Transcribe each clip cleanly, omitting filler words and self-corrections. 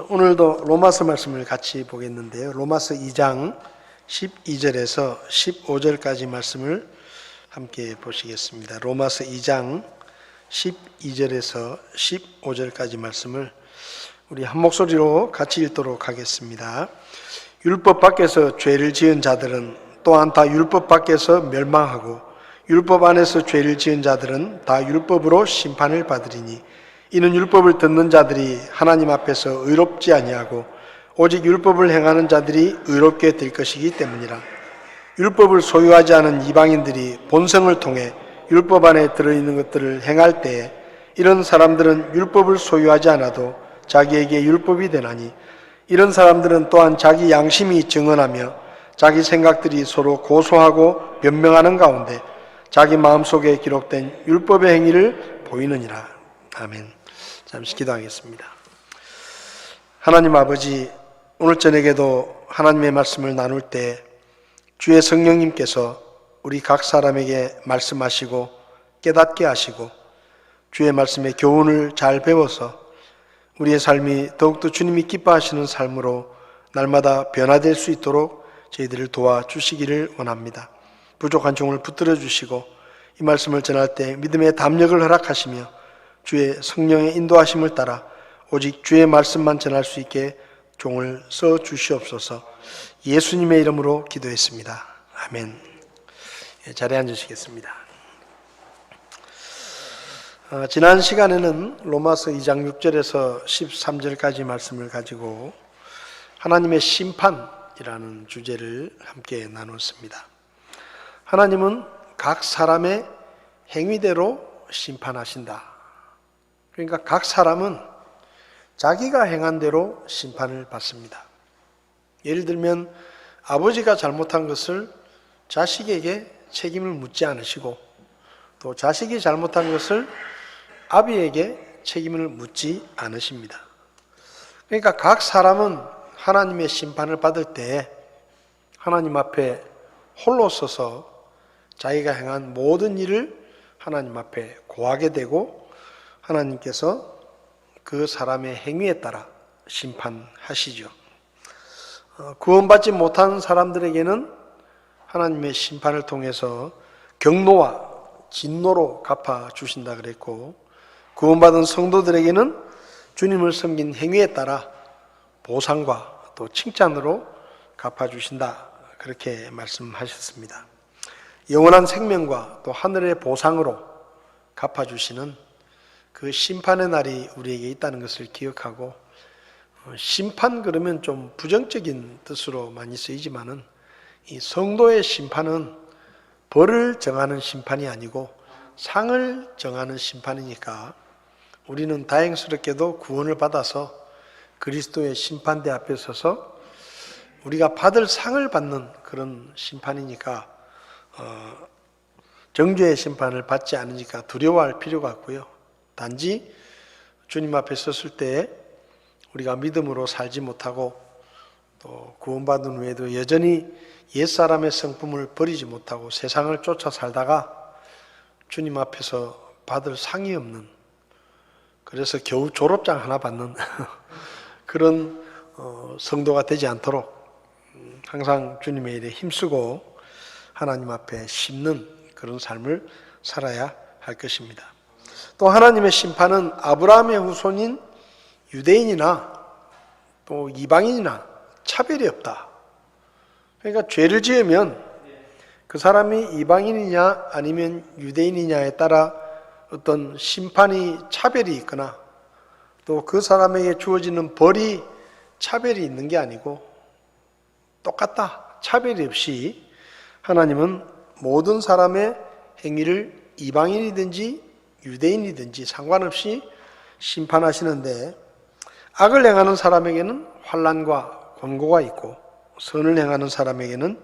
오늘도 로마서 말씀을 같이 보겠는데요. 로마서 2장 12절에서 15절까지 말씀을 함께 보시겠습니다. 로마서 2장 12절에서 15절까지 말씀을 우리 한 목소리로 같이 읽도록 하겠습니다. 율법 밖에서 죄를 지은 자들은 또한 다 율법 밖에서 멸망하고 율법 안에서 죄를 지은 자들은 다 율법으로 심판을 받으리니 이는 율법을 듣는 자들이 하나님 앞에서 의롭지 아니하고 오직 율법을 행하는 자들이 의롭게 될 것이기 때문이라. 율법을 소유하지 않은 이방인들이 본성을 통해 율법 안에 들어있는 것들을 행할 때에 이런 사람들은 율법을 소유하지 않아도 자기에게 율법이 되나니 이런 사람들은 또한 자기 양심이 증언하며 자기 생각들이 서로 고소하고 변명하는 가운데 자기 마음속에 기록된 율법의 행위를 보이느니라. 아멘. 잠시 기도하겠습니다. 하나님 아버지, 오늘 저녁에도 하나님의 말씀을 나눌 때 주의 성령님께서 우리 각 사람에게 말씀하시고 깨닫게 하시고 주의 말씀의 교훈을 잘 배워서 우리의 삶이 더욱더 주님이 기뻐하시는 삶으로 날마다 변화될 수 있도록 저희들을 도와주시기를 원합니다. 부족한 종을 붙들어 주시고 이 말씀을 전할 때 믿음의 담력을 허락하시며 주의 성령의 인도하심을 따라 오직 주의 말씀만 전할 수 있게 종을 써 주시옵소서. 예수님의 이름으로 기도했습니다. 아멘. 자리에 앉으시겠습니다. 지난 시간에는 로마서 2장 6절에서 13절까지 말씀을 가지고 하나님의 심판이라는 주제를 함께 나눴습니다. 하나님은 각 사람의 행위대로 심판하신다. 그러니까 각 사람은 자기가 행한 대로 심판을 받습니다. 예를 들면 아버지가 잘못한 것을 자식에게 책임을 묻지 않으시고 또 자식이 잘못한 것을 아비에게 책임을 묻지 않으십니다. 그러니까 각 사람은 하나님의 심판을 받을 때 하나님 앞에 홀로 서서 자기가 행한 모든 일을 하나님 앞에 고하게 되고 하나님께서 그 사람의 행위에 따라 심판하시죠. 구원받지 못한 사람들에게는 하나님의 심판을 통해서 경노와 진노로 갚아주신다 그랬고, 구원받은 성도들에게는 주님을 섬긴 행위에 따라 보상과 또 칭찬으로 갚아주신다 그렇게 말씀하셨습니다. 영원한 생명과 또 하늘의 보상으로 갚아주시는 그 심판의 날이 우리에게 있다는 것을 기억하고, 심판 그러면 좀 부정적인 뜻으로 많이 쓰이지만은 이 성도의 심판은 벌을 정하는 심판이 아니고 상을 정하는 심판이니까 우리는 다행스럽게도 구원을 받아서 그리스도의 심판대 앞에 서서 우리가 받을 상을 받는 그런 심판이니까 정죄의 심판을 받지 않으니까 두려워할 필요가 없고요. 단지 주님 앞에 섰을 때 우리가 믿음으로 살지 못하고 또 구원받은 후에도 여전히 옛사람의 성품을 버리지 못하고 세상을 쫓아 살다가 주님 앞에서 받을 상이 없는, 그래서 겨우 졸업장 하나 받는 그런 성도가 되지 않도록 항상 주님의 일에 힘쓰고 하나님 앞에 심는 그런 삶을 살아야 할 것입니다. 또 하나님의 심판은 아브라함의 후손인 유대인이나 또 이방인이나 차별이 없다. 그러니까 죄를 지으면 그 사람이 이방인이냐 아니면 유대인이냐에 따라 어떤 심판이 차별이 있거나 또 그 사람에게 주어지는 벌이 차별이 있는 게 아니고 똑같다. 차별이 없이 하나님은 모든 사람의 행위를 이방인이든지 유대인이든지 상관없이 심판하시는데, 악을 행하는 사람에게는 환난과 권고가 있고 선을 행하는 사람에게는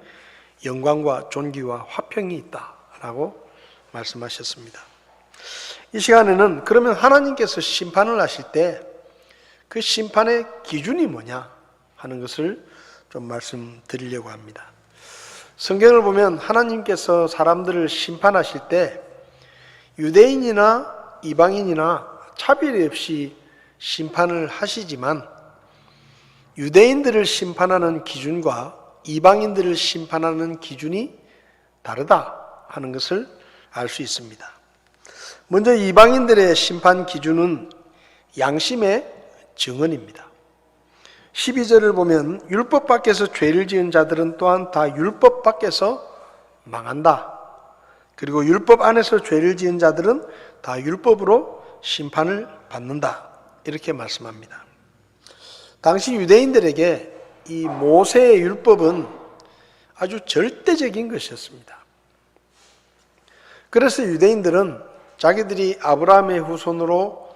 영광과 존귀와 화평이 있다라고 말씀하셨습니다. 이 시간에는 그러면 하나님께서 심판을 하실 때 그 심판의 기준이 뭐냐 하는 것을 좀 말씀드리려고 합니다. 성경을 보면 하나님께서 사람들을 심판하실 때 유대인이나 이방인이나 차별이 없이 심판을 하시지만 유대인들을 심판하는 기준과 이방인들을 심판하는 기준이 다르다 하는 것을 알 수 있습니다. 먼저 이방인들의 심판 기준은 양심의 증언입니다. 12절을 보면 율법 밖에서 죄를 지은 자들은 또한 다 율법 밖에서 망한다. 그리고 율법 안에서 죄를 지은 자들은 다 율법으로 심판을 받는다. 이렇게 말씀합니다. 당시 유대인들에게 이 모세의 율법은 아주 절대적인 것이었습니다. 그래서 유대인들은 자기들이 아브라함의 후손으로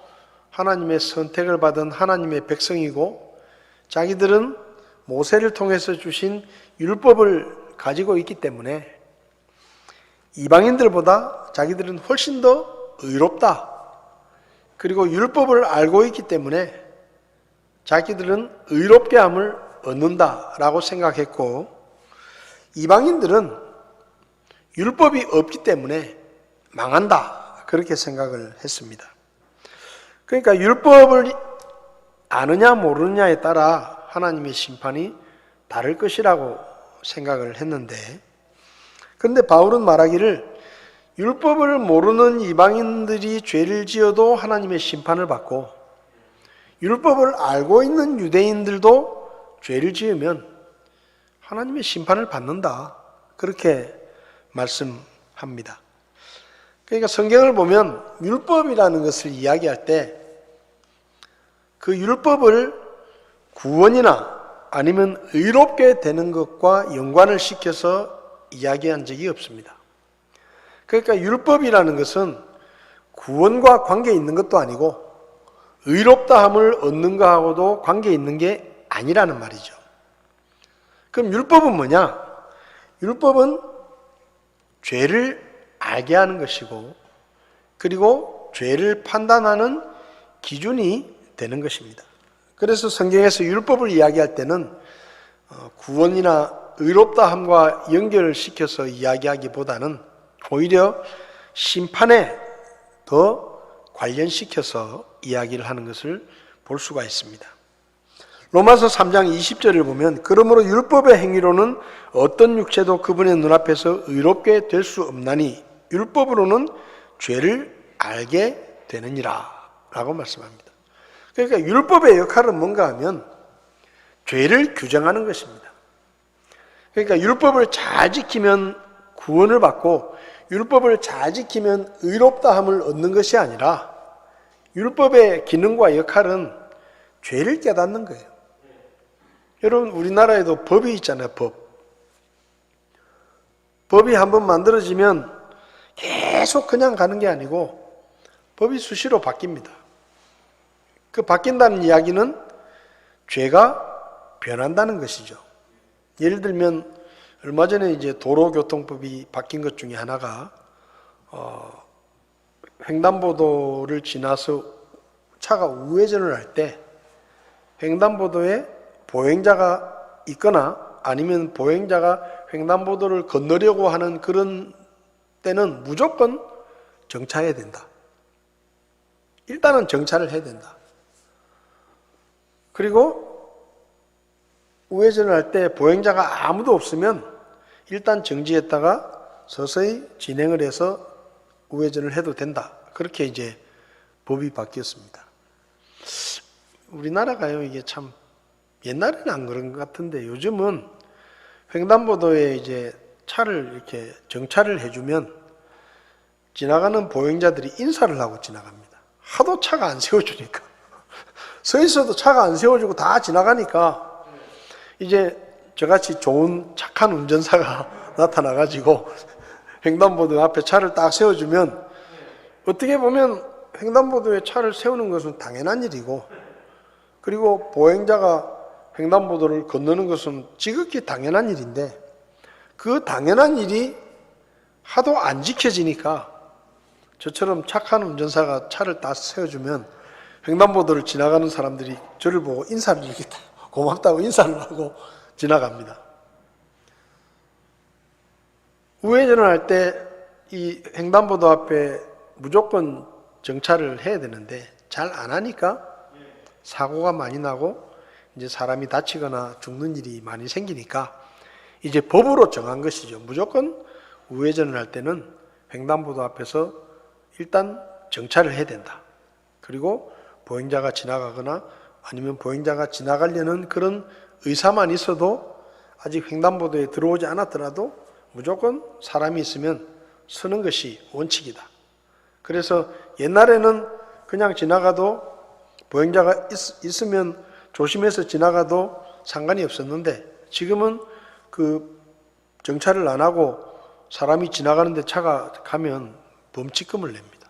하나님의 선택을 받은 하나님의 백성이고 자기들은 모세를 통해서 주신 율법을 가지고 있기 때문에 이방인들보다 자기들은 훨씬 더 의롭다. 그리고 율법을 알고 있기 때문에 자기들은 의롭게 함을 얻는다라고 생각했고 이방인들은 율법이 없기 때문에 망한다. 그렇게 생각을 했습니다. 그러니까 율법을 아느냐 모르느냐에 따라 하나님의 심판이 다를 것이라고 생각을 했는데 그런데 바울은 말하기를 율법을 모르는 이방인들이 죄를 지어도 하나님의 심판을 받고 율법을 알고 있는 유대인들도 죄를 지으면 하나님의 심판을 받는다. 그렇게 말씀합니다. 그러니까 성경을 보면 율법이라는 것을 이야기할 때 그 율법을 구원이나 아니면 의롭게 되는 것과 연관을 시켜서 이야기한 적이 없습니다. 그러니까 율법이라는 것은 구원과 관계 있는 것도 아니고 의롭다함을 얻는 것하고도 관계 있는 게 아니라는 말이죠. 그럼 율법은 뭐냐? 율법은 죄를 알게 하는 것이고 그리고 죄를 판단하는 기준이 되는 것입니다. 그래서 성경에서 율법을 이야기할 때는 구원이나 의롭다함과 연결을 시켜서 이야기하기보다는 오히려 심판에 더 관련시켜서 이야기를 하는 것을 볼 수가 있습니다. 로마서 3장 20절을 보면 그러므로 율법의 행위로는 어떤 육체도 그분의 눈앞에서 의롭게 될 수 없나니 율법으로는 죄를 알게 되느니라 라고 말씀합니다. 그러니까 율법의 역할은 뭔가 하면 죄를 규정하는 것입니다. 그러니까 율법을 잘 지키면 구원을 받고 율법을 잘 지키면 의롭다함을 얻는 것이 아니라 율법의 기능과 역할은 죄를 깨닫는 거예요. 여러분 우리나라에도 법이 있잖아요. 법이 한번 만들어지면 계속 그냥 가는 게 아니고 법이 수시로 바뀝니다. 그 바뀐다는 이야기는 죄가 변한다는 것이죠. 예를 들면 얼마 전에 이제 도로교통법이 바뀐 것 중에 하나가 횡단보도를 지나서 차가 우회전을 할 때 횡단보도에 보행자가 있거나 아니면 보행자가 횡단보도를 건너려고 하는 그런 때는 무조건 정차해야 된다. 일단은 정차를 해야 된다. 그리고 우회전을 할 때 보행자가 아무도 없으면 일단 정지했다가 서서히 진행을 해서 우회전을 해도 된다. 그렇게 이제 법이 바뀌었습니다. 우리나라가요, 이게 참 옛날에는 안 그런 것 같은데 요즘은 횡단보도에 이제 차를 이렇게 정차를 해주면 지나가는 보행자들이 인사를 하고 지나갑니다. 하도 차가 안 세워주니까. 서 있어도 차가 안 세워주고 다 지나가니까 이제 저같이 좋은 착한 운전사가 나타나가지고 횡단보도 앞에 차를 딱 세워주면 어떻게 보면 횡단보도에 차를 세우는 것은 당연한 일이고 그리고 보행자가 횡단보도를 건너는 것은 지극히 당연한 일인데 그 당연한 일이 하도 안 지켜지니까 저처럼 착한 운전사가 차를 딱 세워주면 횡단보도를 지나가는 사람들이 저를 보고 인사를 이렇게 고맙다고 인사를 하고 지나갑니다. 우회전을 할 때 이 횡단보도 앞에 무조건 정차를 해야 되는데 잘 안 하니까 사고가 많이 나고 이제 사람이 다치거나 죽는 일이 많이 생기니까 이제 법으로 정한 것이죠. 무조건 우회전을 할 때는 횡단보도 앞에서 일단 정차를 해야 된다. 그리고 보행자가 지나가거나 아니면 보행자가 지나가려는 그런 의사만 있어도 아직 횡단보도에 들어오지 않았더라도 무조건 사람이 있으면 서는 것이 원칙이다. 그래서 옛날에는 그냥 지나가도 보행자가 있으면 조심해서 지나가도 상관이 없었는데 지금은 그 정차를 안 하고 사람이 지나가는데 차가 가면 범칙금을 냅니다.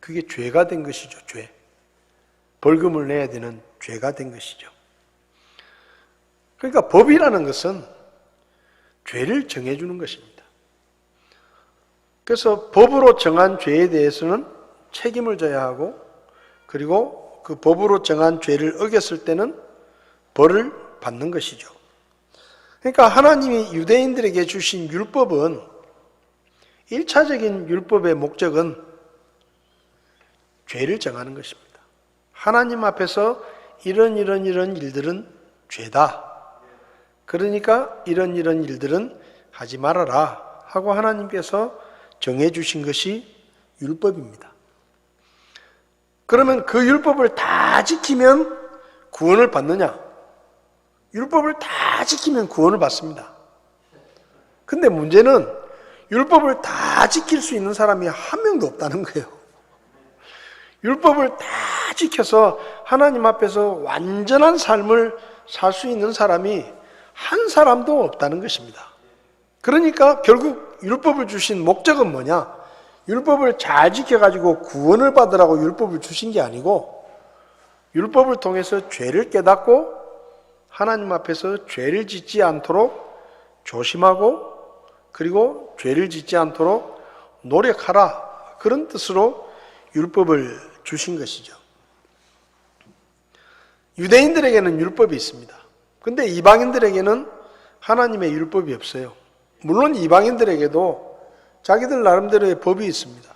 그게 죄가 된 것이죠. 죄. 벌금을 내야 되는 죄가 된 것이죠. 그러니까 법이라는 것은 죄를 정해주는 것입니다. 그래서 법으로 정한 죄에 대해서는 책임을 져야 하고 그리고 그 법으로 정한 죄를 어겼을 때는 벌을 받는 것이죠. 그러니까 하나님이 유대인들에게 주신 율법은 1차적인 율법의 목적은 죄를 정하는 것입니다. 하나님 앞에서 이런 일들은 죄다. 그러니까 이런 일들은 하지 말아라 하고 하나님께서 정해주신 것이 율법입니다. 그러면 그 율법을 다 지키면 구원을 받느냐? 율법을 다 지키면 구원을 받습니다. 근데 문제는 율법을 다 지킬 수 있는 사람이 한 명도 없다는 거예요. 율법을 다 지켜서 하나님 앞에서 완전한 삶을 살 수 있는 사람이 한 사람도 없다는 것입니다. 그러니까 결국 율법을 주신 목적은 뭐냐? 율법을 잘 지켜가지고 구원을 받으라고 율법을 주신 게 아니고 율법을 통해서 죄를 깨닫고 하나님 앞에서 죄를 짓지 않도록 조심하고 그리고 죄를 짓지 않도록 노력하라. 그런 뜻으로 율법을 주신 것이죠. 유대인들에게는 율법이 있습니다. 근데 이방인들에게는 하나님의 율법이 없어요. 물론 이방인들에게도 자기들 나름대로의 법이 있습니다.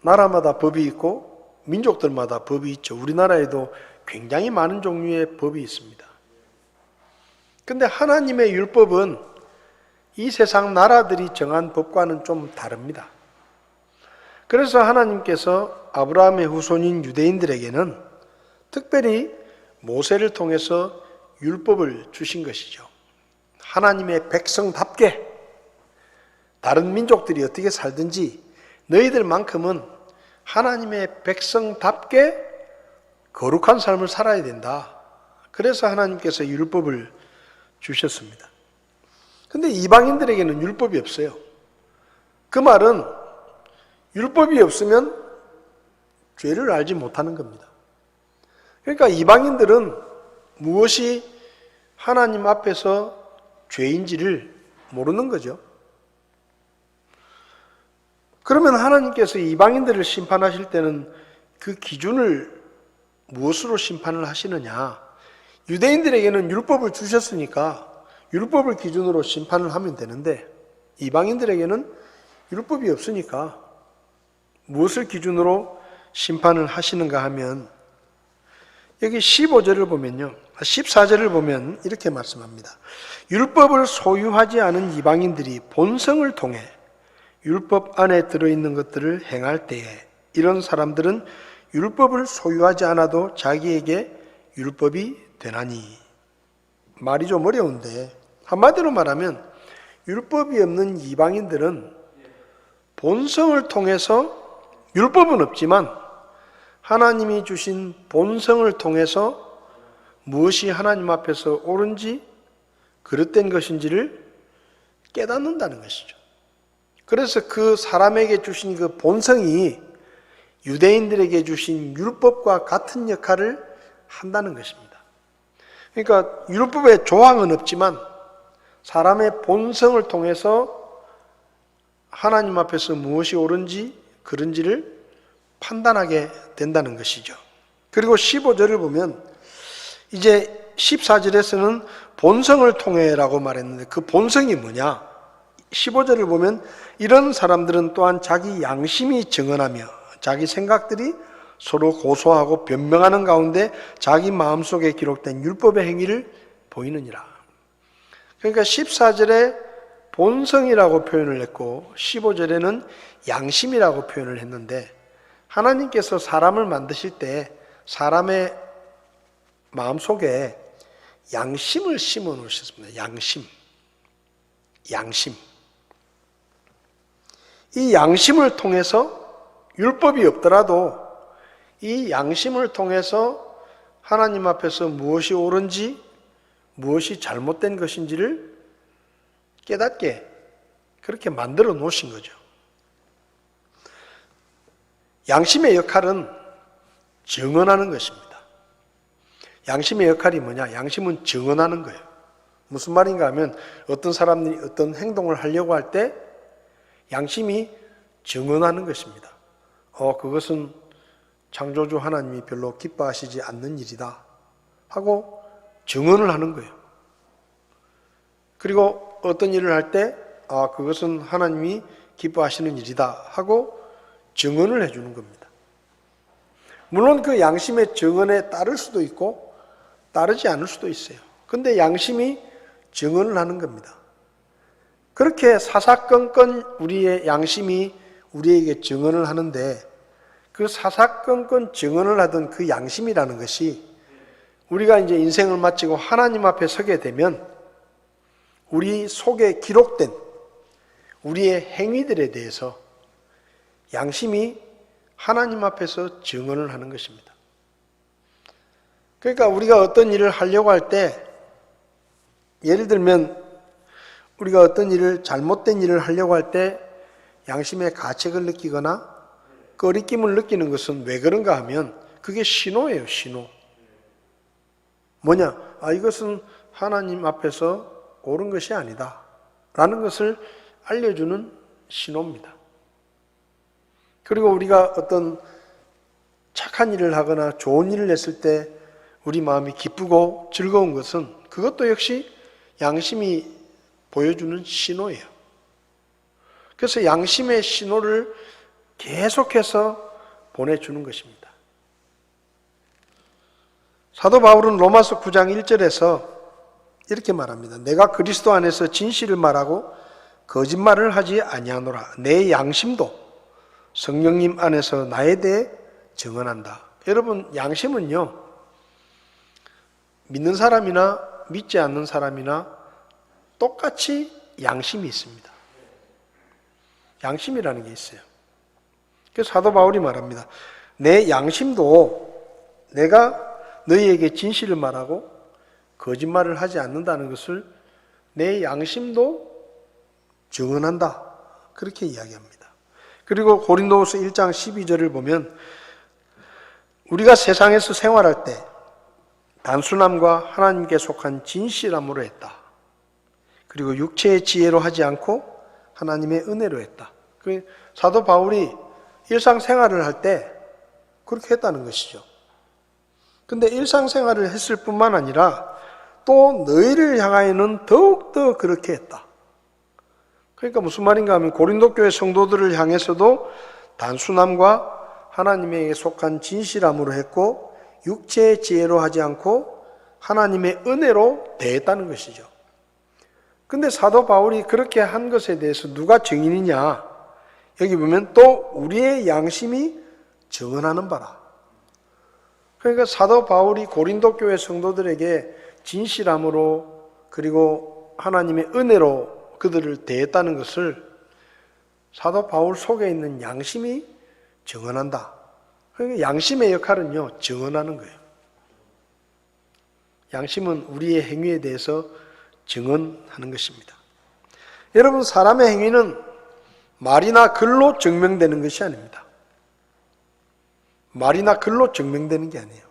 나라마다 법이 있고 민족들마다 법이 있죠. 우리나라에도 굉장히 많은 종류의 법이 있습니다. 근데 하나님의 율법은 이 세상 나라들이 정한 법과는 좀 다릅니다. 그래서 하나님께서 아브라함의 후손인 유대인들에게는 특별히 모세를 통해서 율법을 주신 것이죠. 하나님의 백성답게 다른 민족들이 어떻게 살든지 너희들만큼은 하나님의 백성답게 거룩한 삶을 살아야 된다. 그래서 하나님께서 율법을 주셨습니다. 근데 이방인들에게는 율법이 없어요. 그 말은 율법이 없으면 죄를 알지 못하는 겁니다. 그러니까 이방인들은 무엇이 하나님 앞에서 죄인지를 모르는 거죠. 그러면 하나님께서 이방인들을 심판하실 때는 그 기준을 무엇으로 심판을 하시느냐? 유대인들에게는 율법을 주셨으니까 율법을 기준으로 심판을 하면 되는데 이방인들에게는 율법이 없으니까 무엇을 기준으로 심판을 하시는가 하면 여기 15절을 보면요. 14절을 보면 이렇게 말씀합니다. 율법을 소유하지 않은 이방인들이 본성을 통해 율법 안에 들어있는 것들을 행할 때에 이런 사람들은 율법을 소유하지 않아도 자기에게 율법이 되나니. 말이 좀 어려운데 한마디로 말하면 율법이 없는 이방인들은 본성을 통해서 율법은 없지만 하나님이 주신 본성을 통해서 무엇이 하나님 앞에서 옳은지 그릇된 것인지를 깨닫는다는 것이죠. 그래서 그 사람에게 주신 그 본성이 유대인들에게 주신 율법과 같은 역할을 한다는 것입니다. 그러니까 율법의 조항은 없지만 사람의 본성을 통해서 하나님 앞에서 무엇이 옳은지 그른지를 판단하게 된다는 것이죠. 그리고 15절을 보면 이제 14절에서는 본성을 통해라고 말했는데 그 본성이 뭐냐? 15절을 보면 이런 사람들은 또한 자기 양심이 정언하며 자기 생각들이 서로 고소하고 변명하는 가운데 자기 마음속에 기록된 율법의 행위를 보이느니라. 그러니까 14절에 본성이라고 표현을 했고 15절에는 양심이라고 표현을 했는데, 하나님께서 사람을 만드실 때 사람의 마음속에 양심을 심어 놓으셨습니다. 양심. 이 양심을 통해서 율법이 없더라도 이 양심을 통해서 하나님 앞에서 무엇이 옳은지 무엇이 잘못된 것인지를 깨닫게 그렇게 만들어 놓으신 거죠. 양심의 역할은 증언하는 것입니다. 양심의 역할이 뭐냐? 양심은 증언하는 거예요. 무슨 말인가 하면 어떤 사람들이 어떤 행동을 하려고 할 때 양심이 증언하는 것입니다. 그것은 창조주 하나님이 별로 기뻐하시지 않는 일이다 하고 증언을 하는 거예요. 그리고 어떤 일을 할 때 그것은 하나님이 기뻐하시는 일이다 하고 증언을 해주는 겁니다. 물론 그 양심의 증언에 따를 수도 있고 따르지 않을 수도 있어요. 근데 양심이 증언을 하는 겁니다. 그렇게 사사건건 우리의 양심이 우리에게 증언을 하는데, 그 사사건건 증언을 하던 그 양심이라는 것이 우리가 이제 인생을 마치고 하나님 앞에 서게 되면 우리 속에 기록된 우리의 행위들에 대해서 양심이 하나님 앞에서 증언을 하는 것입니다. 그러니까 우리가 어떤 일을 하려고 할 때, 예를 들면 우리가 어떤 일을 잘못된 일을 하려고 할 때 양심의 가책을 느끼거나 꺼리낌을 느끼는 것은 왜 그런가 하면 그게 신호예요. 신호. 뭐냐? 이것은 하나님 앞에서 옳은 것이 아니다 라는 것을 알려주는 신호입니다. 그리고 우리가 어떤 착한 일을 하거나 좋은 일을 했을 때 우리 마음이 기쁘고 즐거운 것은 그것도 역시 양심이 보여주는 신호예요. 그래서 양심의 신호를 계속해서 보내주는 것입니다. 사도 바울은 로마서 9장 1절에서 이렇게 말합니다. 내가 그리스도 안에서 진실을 말하고 거짓말을 하지 아니하노라. 내 양심도 성령님 안에서 나에 대해 증언한다. 여러분, 양심은요, 믿는 사람이나 믿지 않는 사람이나 똑같이 양심이 있습니다. 양심이라는 게 있어요. 그래서 사도 바울이 말합니다. 내 양심도 내가 너희에게 진실을 말하고 거짓말을 하지 않는다는 것을 내 양심도 증언한다. 그렇게 이야기합니다. 그리고 고린도후서 1장 12절을 보면 우리가 세상에서 생활할 때 단순함과 하나님께 속한 진실함으로 했다. 그리고 육체의 지혜로 하지 않고 하나님의 은혜로 했다. 사도 바울이 일상생활을 할 때 그렇게 했다는 것이죠. 근데 일상생활을 했을 뿐만 아니라 또 너희를 향하여는 더욱더 그렇게 했다. 그러니까 무슨 말인가 하면 고린도 교회 성도들을 향해서도 단순함과 하나님에게 속한 진실함으로 했고 육체의 지혜로 하지 않고 하나님의 은혜로 대했다는 것이죠. 근데 사도 바울이 그렇게 한 것에 대해서 누가 증인이냐? 여기 보면 또 우리의 양심이 증언하는 바라. 그러니까 사도 바울이 고린도 교회 성도들에게 진실함으로 그리고 하나님의 은혜로 그들을 대했다는 것을 사도 바울 속에 있는 양심이 증언한다. 그러니까 양심의 역할은요, 증언하는 거예요. 양심은 우리의 행위에 대해서 증언하는 것입니다. 여러분, 사람의 행위는 말이나 글로 증명되는 것이 아닙니다. 말이나 글로 증명되는 게 아니에요.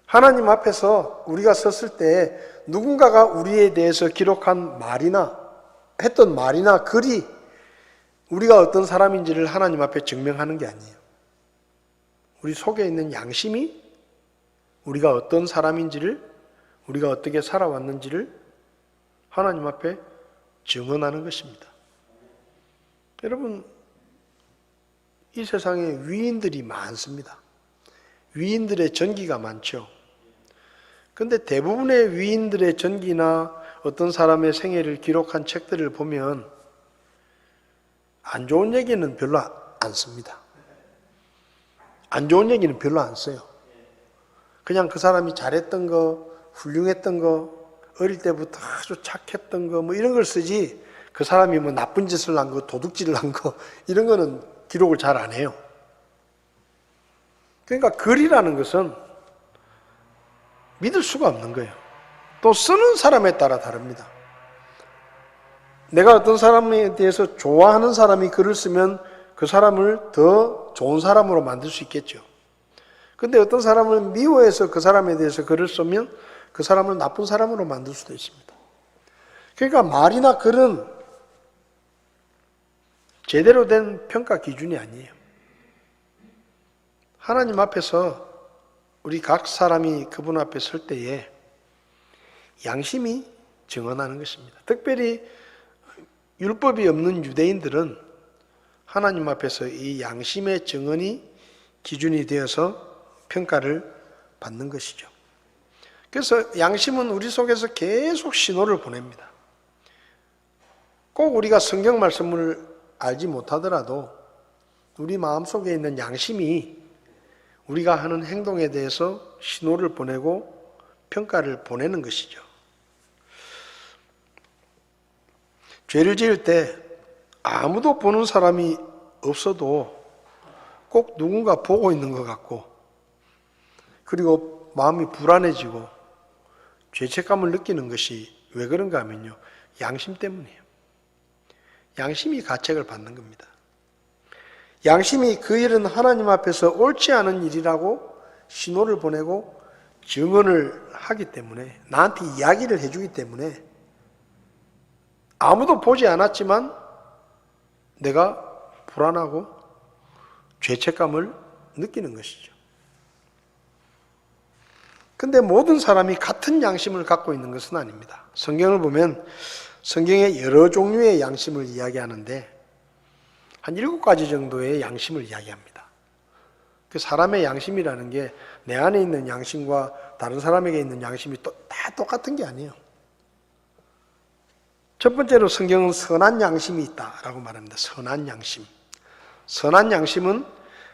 하나님 앞에서 우리가 섰을 때 누군가가 우리에 대해서 기록한 말이나 했던 말이나 글이 우리가 어떤 사람인지를 하나님 앞에 증명하는 게 아니에요. 우리 속에 있는 양심이 우리가 어떤 사람인지를, 우리가 어떻게 살아왔는지를 하나님 앞에 증언하는 것입니다. 여러분, 이 세상에 위인들이 많습니다. 위인들의 전기가 많죠. 그런데 대부분의 위인들의 전기나 어떤 사람의 생애를 기록한 책들을 보면 안 좋은 얘기는 별로 안 씁니다. 안 좋은 얘기는 별로 안 써요. 그냥 그 사람이 잘했던 거, 훌륭했던 거, 어릴 때부터 아주 착했던 거, 뭐 이런 걸 쓰지, 그 사람이 뭐 나쁜 짓을 한 거, 도둑질을 한 거, 이런 거는 기록을 잘 안 해요. 그러니까 글이라는 것은 믿을 수가 없는 거예요. 또 쓰는 사람에 따라 다릅니다. 내가 어떤 사람에 대해서 좋아하는 사람이 글을 쓰면 그 사람을 더 좋은 사람으로 만들 수 있겠죠. 근데 어떤 사람을 미워해서 그 사람에 대해서 글을 쓰면 그 사람을 나쁜 사람으로 만들 수도 있습니다. 그러니까 말이나 글은 제대로 된 평가 기준이 아니에요. 하나님 앞에서 우리 각 사람이 그분 앞에 설 때에 양심이 증언하는 것입니다. 특별히 율법이 없는 유대인들은 하나님 앞에서 이 양심의 증언이 기준이 되어서 평가를 받는 것이죠. 그래서 양심은 우리 속에서 계속 신호를 보냅니다. 꼭 우리가 성경 말씀을 알지 못하더라도 우리 마음속에 있는 양심이 우리가 하는 행동에 대해서 신호를 보내고 평가를 보내는 것이죠. 죄를 지을 때 아무도 보는 사람이 없어도 꼭 누군가 보고 있는 것 같고, 그리고 마음이 불안해지고 죄책감을 느끼는 것이 왜 그런가 하면요, 양심 때문이에요. 양심이 가책을 받는 겁니다. 양심이 그 일은 하나님 앞에서 옳지 않은 일이라고 신호를 보내고 증언을 하기 때문에, 나한테 이야기를 해주기 때문에 아무도 보지 않았지만 내가 불안하고 죄책감을 느끼는 것이죠. 근데 모든 사람이 같은 양심을 갖고 있는 것은 아닙니다. 성경을 보면 성경에 여러 종류의 양심을 이야기하는데 한 7가지 정도의 양심을 이야기합니다. 그 사람의 양심이라는 게 내 안에 있는 양심과 다른 사람에게 있는 양심이 다 똑같은 게 아니에요. 첫 번째로 성경은 선한 양심이 있다라고 말합니다. 선한 양심. 선한 양심은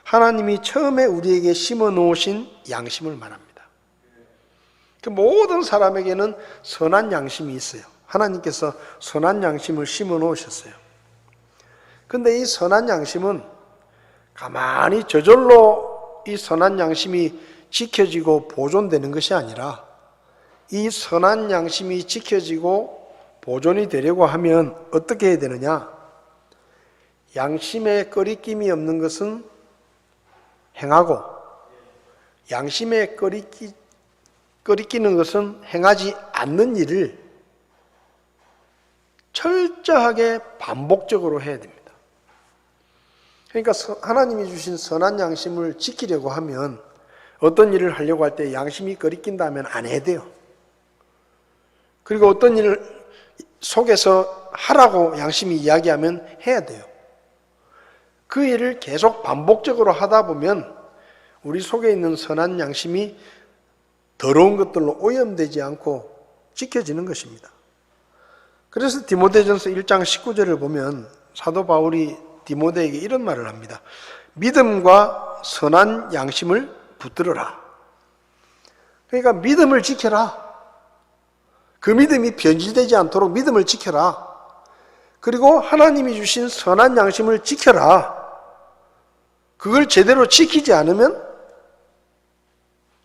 하나님이 처음에 우리에게 심어 놓으신 양심을 말합니다. 그 모든 사람에게는 선한 양심이 있어요. 하나님께서 선한 양심을 심어 놓으셨어요. 근데 이 선한 양심은 가만히 저절로 이 선한 양심이 지켜지고 보존되는 것이 아니라, 이 선한 양심이 지켜지고 보존이 되려고 하면 어떻게 해야 되느냐? 양심에 꺼리낌이 없는 것은 행하고, 양심에 꺼리끼는 것은 행하지 않는 일을 철저하게 반복적으로 해야 됩니다. 그러니까 하나님이 주신 선한 양심을 지키려고 하면, 어떤 일을 하려고 할 때 양심이 꺼리낀다면 안 해야 돼요. 그리고 어떤 일을 속에서 하라고 양심이 이야기하면 해야 돼요. 그 일을 계속 반복적으로 하다 보면 우리 속에 있는 선한 양심이 더러운 것들로 오염되지 않고 지켜지는 것입니다. 그래서 디모데전서 1장 19절을 보면 사도 바울이 디모데에게 이런 말을 합니다. 믿음과 선한 양심을 붙들어라. 그러니까 믿음을 지켜라. 그 믿음이 변질되지 않도록 믿음을 지켜라. 그리고 하나님이 주신 선한 양심을 지켜라. 그걸 제대로 지키지 않으면,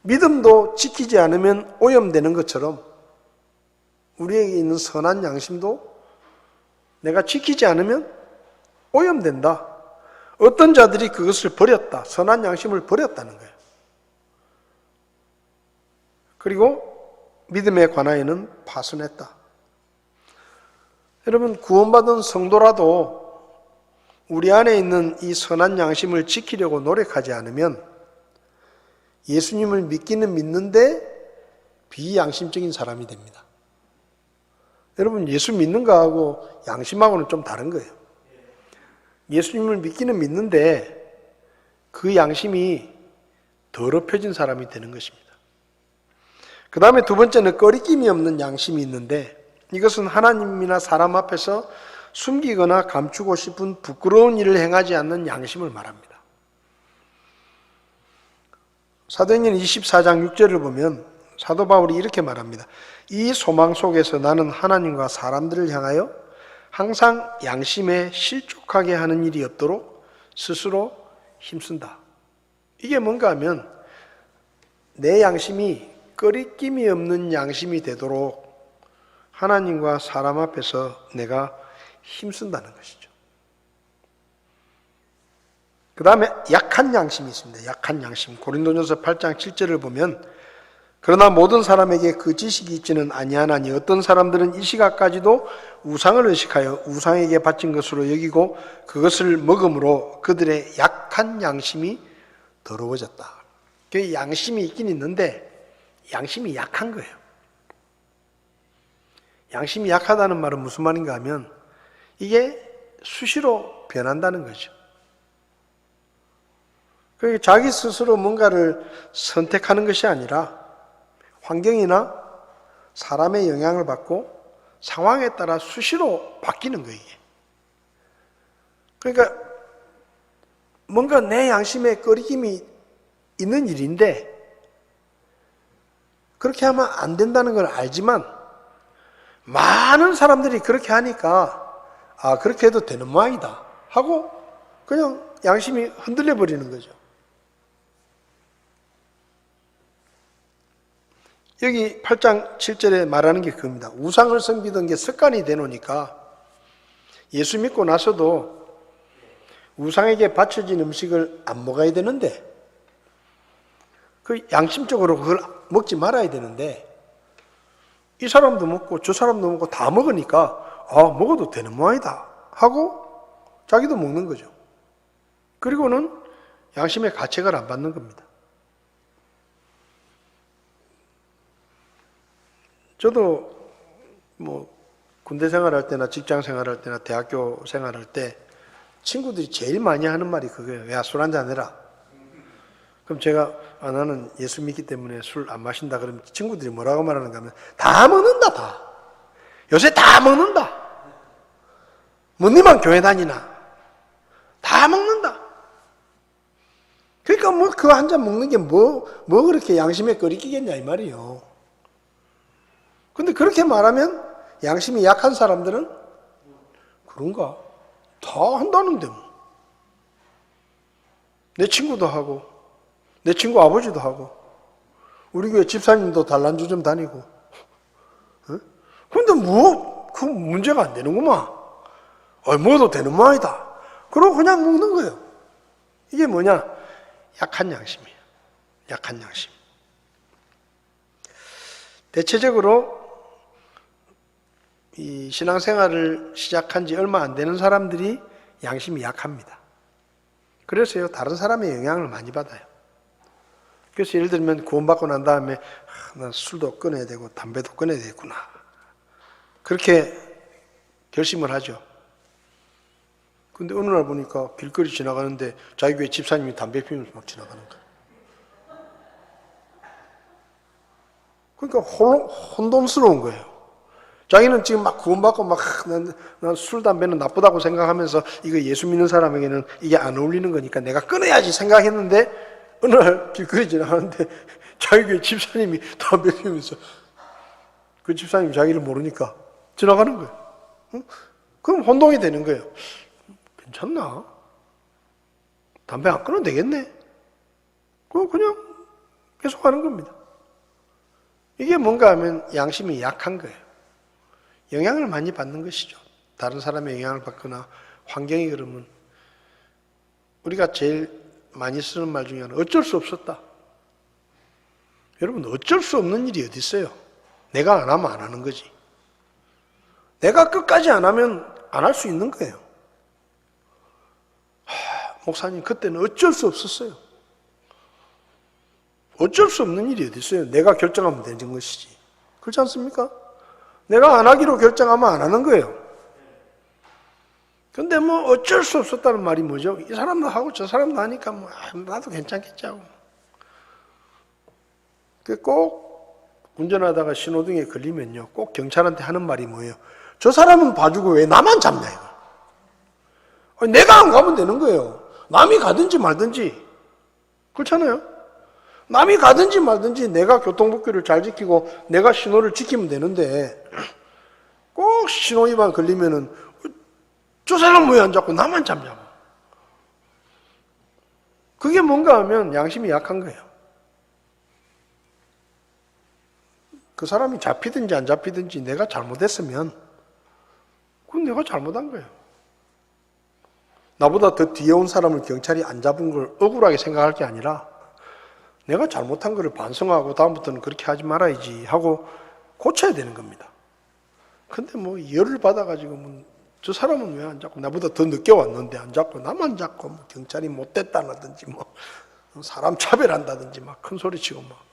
믿음도 지키지 않으면 오염되는 것처럼 우리에게 있는 선한 양심도 내가 지키지 않으면 오염된다. 어떤 자들이 그것을 버렸다. 선한 양심을 버렸다는 거예요. 그리고 믿음에 관하여는 파손했다. 여러분, 구원받은 성도라도 우리 안에 있는 이 선한 양심을 지키려고 노력하지 않으면 예수님을 믿기는 믿는데 비양심적인 사람이 됩니다. 여러분, 예수 믿는 거하고 양심하고는 좀 다른 거예요. 예수님을 믿기는 믿는데 그 양심이 더럽혀진 사람이 되는 것입니다. 그 다음에 두 번째는 꺼리낌이 없는 양심이 있는데, 이것은 하나님이나 사람 앞에서 숨기거나 감추고 싶은 부끄러운 일을 행하지 않는 양심을 말합니다. 사도행전 24장 6절을 보면 사도 바울이 이렇게 말합니다. 이 소망 속에서 나는 하나님과 사람들을 향하여 항상 양심에 실족하게 하는 일이 없도록 스스로 힘쓴다. 이게 뭔가 하면 내 양심이 꺼리낌이 없는 양심이 되도록 하나님과 사람 앞에서 내가 힘쓴다는 것이죠. 그 다음에 약한 양심이 있습니다. 약한 양심. 고린도전서 8장 7절을 보면 그러나 모든 사람에게 그 지식이 있지는 아니하나니 어떤 사람들은 이 시각까지도 우상을 의식하여 우상에게 바친 것으로 여기고 그것을 먹음으로 그들의 약한 양심이 더러워졌다. 그 양심이 있긴 있는데 양심이 약한 거예요. 양심이 약하다는 말은 무슨 말인가 하면 이게 수시로 변한다는 거죠. 그러니까 자기 스스로 뭔가를 선택하는 것이 아니라 환경이나 사람의 영향을 받고 상황에 따라 수시로 바뀌는 거예요. 그러니까 뭔가 내 양심에 꺼리낌이 있는 일인데 그렇게 하면 안 된다는 걸 알지만 많은 사람들이 그렇게 하니까 아, 그렇게 해도 되는 모양이다 하고 그냥 양심이 흔들려 버리는 거죠. 여기 8장 7절에 말하는 게 그겁니다. 우상을 섬기던 게 습관이 되노니까 예수 믿고 나서도 우상에게 바쳐진 음식을 안 먹어야 되는데 그 양심적으로 그걸 먹지 말아야 되는데 이 사람도 먹고 저 사람도 먹고 다 먹으니까 아, 먹어도 되는 모양이다 하고 자기도 먹는 거죠. 그리고는 양심의 가책을 안 받는 겁니다. 저도 뭐 군대 생활할 때나 직장 생활할 때나 대학교 생활할 때 친구들이 제일 많이 하는 말이 그거예요. 야, 술 한잔 해라. 그럼 제가 나는 예수 믿기 때문에 술 안 마신다 그러면 친구들이 뭐라고 말하는가 하면 다 먹는다 다. 요새 다 먹는다. 뭐 니만 교회 다니나. 다 먹는다. 그러니까 뭐 그 한 잔 먹는 게 뭐 그렇게 양심에 꺼리끼겠냐 이 말이에요. 근데 그렇게 말하면 양심이 약한 사람들은 그런가? 다 한다는데 뭐. 내 친구도 하고 내 친구 아버지도 하고 우리 교회 집사님도 단란주 좀 다니고 근데 뭐 그 문제가 안 되는구만. 먹어도 되는 모양이다. 그러고 그냥 먹는 거예요. 이게 뭐냐? 약한 양심이에요. 약한 양심. 대체적으로 이 신앙생활을 시작한 지 얼마 안 되는 사람들이 양심이 약합니다. 그래서요, 다른 사람의 영향을 많이 받아요. 그래서 예를 들면 구원받고 난 다음에 난 술도 끊어야 되고 담배도 끊어야 되겠구나. 그렇게 결심을 하죠. 근데 어느 날 보니까 길거리 지나가는데 자기 교회 집사님이 담배 피우면서 막 지나가는 거예요. 그러니까 혼돈스러운 거예요. 자기는 지금 막 구원받고 막 난 술, 담배는 나쁘다고 생각하면서 이거 예수 믿는 사람에게는 이게 안 어울리는 거니까 내가 끊어야지 생각했는데 어느 날 길거리 지나가는데 자기 교회 집사님이 담배 피우면서 그 집사님이 자기를 모르니까 지나가는 거예요. 그럼 혼동이 되는 거예요. 괜찮나? 담배 안 끊어도 되겠네? 그냥 계속 하는 겁니다. 이게 뭔가 하면 양심이 약한 거예요. 영향을 많이 받는 것이죠. 다른 사람의 영향을 받거나 환경이 그러면 우리가 제일 많이 쓰는 말 중에 하나는 어쩔 수 없었다. 여러분 어쩔 수 없는 일이 어디 있어요? 내가 안 하면 안 하는 거지. 내가 끝까지 안 하면 안 할 수 있는 거예요. 목사님 그때는 어쩔 수 없었어요. 어쩔 수 없는 일이 어디 있어요? 내가 결정하면 되는 것이지. 그렇지 않습니까? 내가 안 하기로 결정하면 안 하는 거예요. 근데 뭐 어쩔 수 없었다는 말이 뭐죠? 이 사람도 하고 저 사람도 하니까 뭐 나도 괜찮겠지 하고. 꼭 운전하다가 신호등에 걸리면요, 꼭 경찰한테 하는 말이 뭐예요? 저 사람은 봐주고 왜 나만 잡냐 이거. 아니, 내가 안 가면 되는 거예요. 남이 가든지 말든지. 그렇잖아요. 남이 가든지 말든지 내가 교통법규를 잘 지키고 내가 신호를 지키면 되는데 꼭 신호 위반 걸리면은 저 사람 왜 안 잡고 나만 잡냐고. 그게 뭔가 하면 양심이 약한 거예요. 그 사람이 잡히든지 안 잡히든지 내가 잘못했으면 그건 내가 잘못한 거예요. 나보다 더 뒤에 온 사람을 경찰이 안 잡은 걸 억울하게 생각할 게 아니라 내가 잘못한 것을 반성하고 다음부터는 그렇게 하지 말아야지 하고 고쳐야 되는 겁니다. 근데 뭐 열을 받아가지고 뭐 저 사람은 왜 안 잡고 나보다 더 늦게 왔는데 안 잡고 나만 잡고 뭐 경찰이 못됐다든지 뭐 사람 차별한다든지 막 큰 소리 치고 막